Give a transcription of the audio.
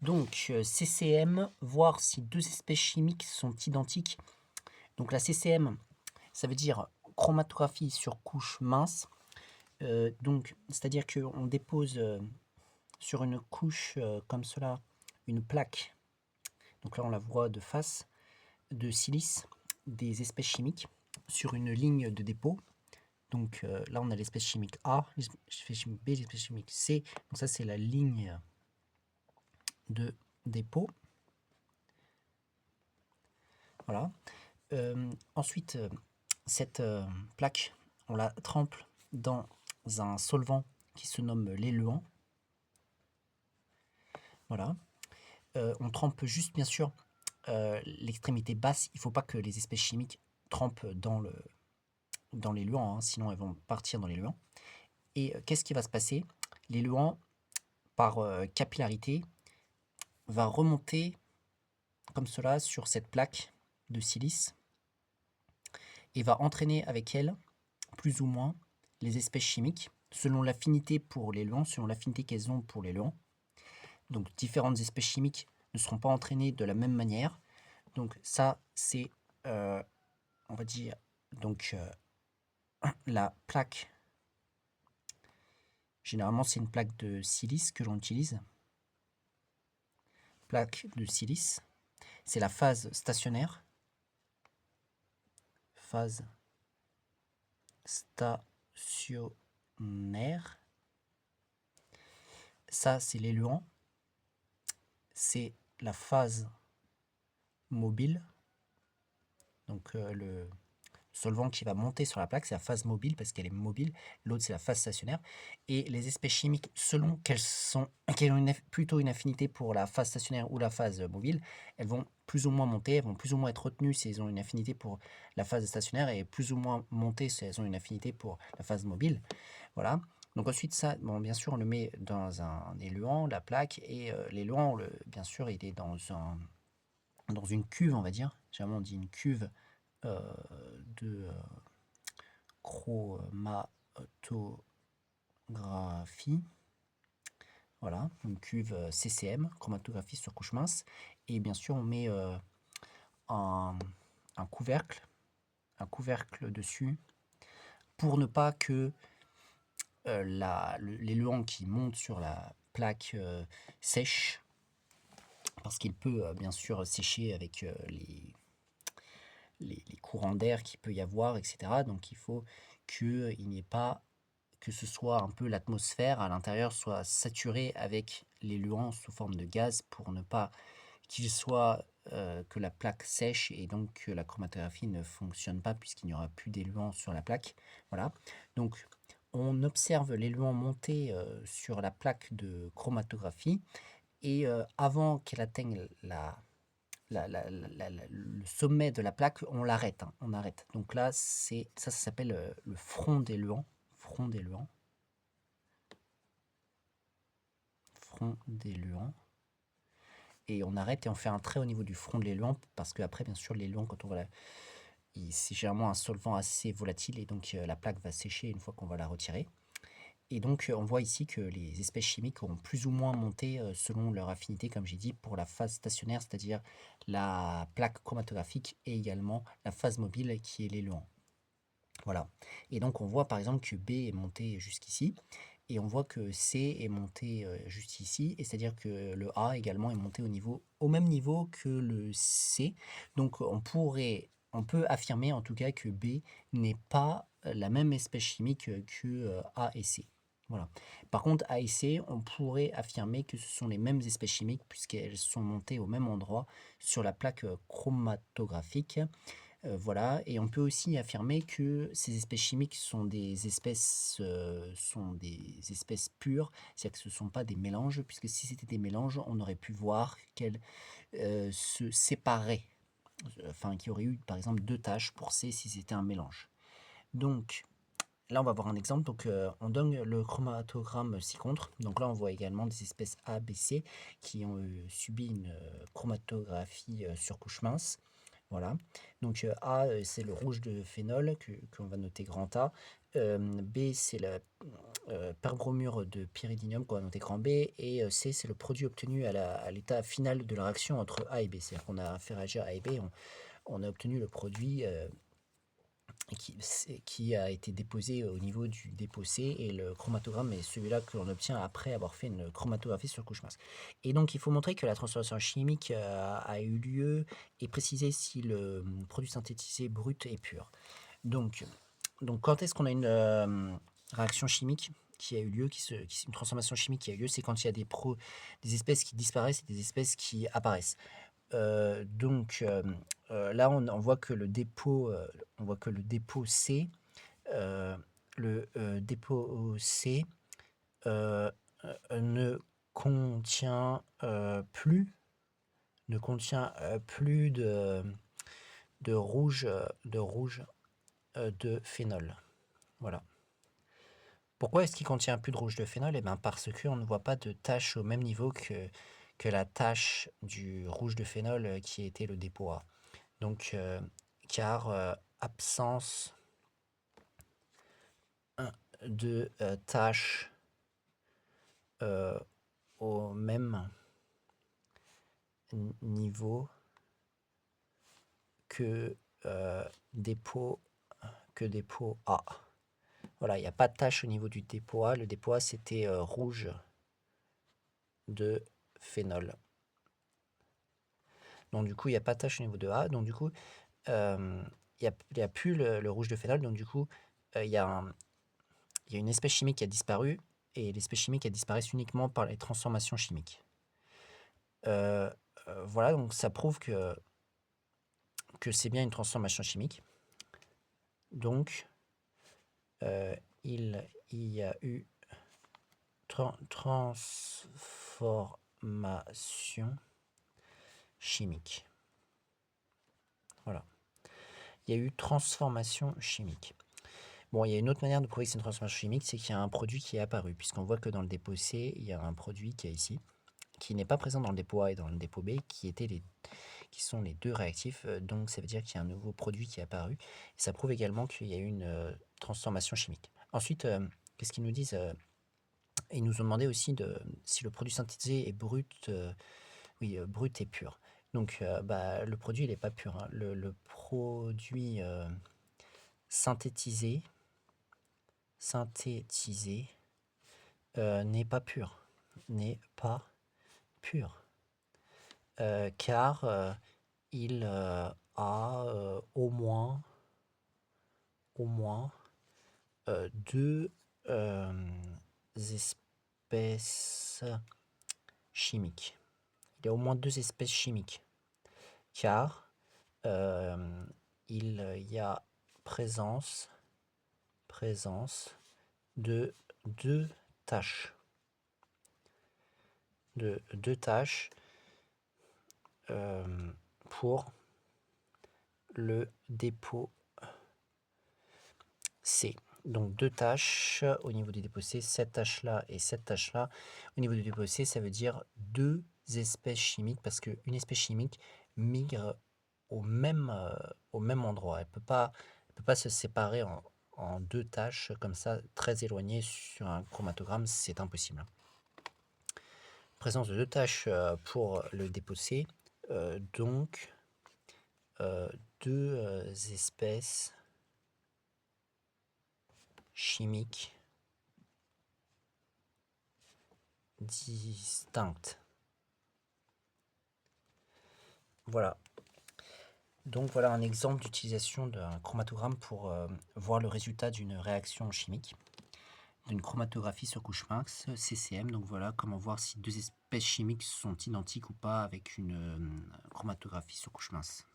Donc, CCM, voir si deux espèces chimiques sont identiques. Donc la CCM, ça veut dire chromatographie sur couche mince. Donc, c'est-à-dire qu'on dépose sur une couche comme cela une plaque. Donc là, on la voit de face, de silice, des espèces chimiques sur une ligne de dépôt. Donc là, on a l'espèce chimique A, l'espèce chimique B, l'espèce chimique C. Donc ça, c'est la ligne de dépôt. Voilà. Ensuite, cette plaque, on la trempe dans un solvant qui se nomme l'éluant. Voilà. On trempe juste, bien sûr, l'extrémité basse. Il ne faut pas que les espèces chimiques trempent dans l'éluant, hein, sinon elles vont partir dans l'éluant. Et qu'est-ce qui va se passer? L'éluant, par capillarité, va remonter comme cela sur cette plaque de silice et va entraîner avec elle, plus ou moins, les espèces chimiques, selon l'affinité pour l'éluant, selon l'affinité qu'elles ont pour l'éluant. Donc différentes espèces chimiques ne seront pas entraînées de la même manière. Donc ça, c'est, on va dire, donc la plaque. Généralement, c'est une plaque de silice que l'on utilise. Plaque de silice. C'est la phase stationnaire. Phase stationnaire. Ça, c'est l'éluant. C'est la phase mobile. Donc le solvant qui va monter sur la plaque, c'est la phase mobile parce qu'elle est mobile. L'autre, c'est la phase stationnaire. Et les espèces chimiques, selon qu'elles ont plutôt une affinité pour la phase stationnaire ou la phase mobile, elles vont plus ou moins monter, elles vont plus ou moins être retenues si elles ont une affinité pour la phase stationnaire et plus ou moins monter si elles ont une affinité pour la phase mobile. Voilà. Donc ensuite, ça, bon, bien sûr, on le met dans un éluant, la plaque, et l'éluant, bien sûr, il est dans une cuve, on va dire. Généralement, on dit une cuve de chromatographie. Voilà, une cuve CCM, chromatographie sur couche mince. Et bien sûr, on met un couvercle dessus pour ne pas que l'éluant qui monte sur la plaque sèche, parce qu'il peut bien sûr sécher avec les courants d'air qu'il peut y avoir, etc. Donc il faut qu'il n'y ait pas, que ce soit un peu l'atmosphère à l'intérieur soit saturée avec l'éluant sous forme de gaz pour ne pas qu'il soit que la plaque sèche et donc que la chromatographie ne fonctionne pas puisqu'il n'y aura plus d'éluant sur la plaque. Voilà. Donc on observe l'éluant monter sur la plaque de chromatographie et avant qu'elle atteigne le sommet de la plaque, on l'arrête, hein, on arrête. Donc là, ça s'appelle le front d'éluant. Front d'éluant. Front d'éluant. Et on arrête et on fait un trait au niveau du front de l'éluant parce qu'après, bien sûr, l'éluant, quand on va c'est généralement un solvant assez volatile et donc la plaque va sécher une fois qu'on va la retirer. Et donc on voit ici que les espèces chimiques ont plus ou moins monté selon leur affinité, comme j'ai dit, pour la phase stationnaire, c'est-à-dire la plaque chromatographique et également la phase mobile qui est l'éluant. Voilà. Et donc on voit par exemple que B est monté jusqu'ici et on voit que C est monté juste ici, et c'est-à-dire que le A également est monté au même niveau que le C. Donc on peut affirmer en tout cas que B n'est pas la même espèce chimique que A et C. Voilà. Par contre, A et C, on pourrait affirmer que ce sont les mêmes espèces chimiques puisqu'elles sont montées au même endroit sur la plaque chromatographique. Voilà, et on peut aussi affirmer que ces espèces chimiques sont des espèces pures, c'est-à-dire que ce ne sont pas des mélanges, puisque si c'était des mélanges, on aurait pu voir qu'elles se séparaient, enfin qu'il y aurait eu par exemple deux taches pour C si c'était un mélange. Donc là on va voir un exemple, donc on donne le chromatogramme ci-contre, donc là on voit également des espèces A, B, C qui ont subi une chromatographie sur couche mince. Voilà. Donc A, c'est le rouge de phénol qu'on va noter grand A. B, c'est la perbromure de pyridinium qu'on va noter grand B. Et C, c'est le produit obtenu à l'état final de la réaction entre A et B. C'est-à-dire qu'on a fait réagir A et B, on a obtenu le produit qui a été déposé au niveau du dépôt C, et le chromatogramme est celui-là que l'on obtient après avoir fait une chromatographie sur couche mince. Et donc il faut montrer que la transformation chimique a eu lieu et préciser si le produit synthétisé brut est pur. Donc quand est-ce qu'on a une réaction chimique qui a eu lieu, une transformation chimique qui a eu lieu? C'est quand il y a des espèces qui disparaissent et des espèces qui apparaissent. Là, on voit que le dépôt C, euh, ne contient plus de rouge de phénol. Voilà. Pourquoi est-ce qu'il contient plus de rouge de phénol? Eh bien, parce qu'on ne voit pas de tache au même niveau que la tache du rouge de phénol qui était le dépôt A. Donc, car absence de tache au même niveau que dépôt A. Voilà, il n'y a pas de tache au niveau du dépôt A. Le dépôt A, c'était rouge de phénol. Donc du coup, il n'y a pas de tache au niveau de A. Donc du coup, il n'y a plus le rouge de phénol. Donc du coup, il y a une espèce chimique qui a disparu, et l'espèce chimique elle disparaissent uniquement par les transformations chimiques. Voilà, donc ça prouve que c'est bien une transformation chimique. Donc, il y a eu transformation chimique. Voilà. Il y a eu transformation chimique. Bon, il y a une autre manière de prouver que c'est une transformation chimique, c'est qu'il y a un produit qui est apparu, puisqu'on voit que dans le dépôt C, il y a un produit qui est ici, qui n'est pas présent dans le dépôt A et dans le dépôt B, qui sont les deux réactifs. Donc ça veut dire qu'il y a un nouveau produit qui est apparu. Et ça prouve également qu'il y a eu une transformation chimique. Ensuite, qu'est-ce qu'ils nous disent? Ils nous ont demandé aussi si le produit synthétisé est brut, brut et pur. Donc le produit il n'est pas pur, hein. Le produit synthétisé n'est pas pur. Car il a au moins deux espèces chimiques. Il y a au moins deux espèces chimiques, car il y a présence de deux taches. Pour le dépôt C. Donc deux taches au niveau du dépôt C, cette tâche-là et cette tâche-là. Au niveau du dépôt C, ça veut dire deux espèces chimiques, parce qu'une espèce chimique migre au même endroit. Elle peut pas se séparer en deux tâches comme ça, très éloignées sur un chromatogramme, c'est impossible. Présence de deux tâches pour le dépôt C, donc deux espèces chimiques distinctes. Voilà. Donc voilà un exemple d'utilisation d'un chromatogramme pour voir le résultat d'une réaction chimique, d'une chromatographie sur couche mince, CCM. Donc voilà comment voir si deux espèces chimiques sont identiques ou pas avec une chromatographie sur couche mince.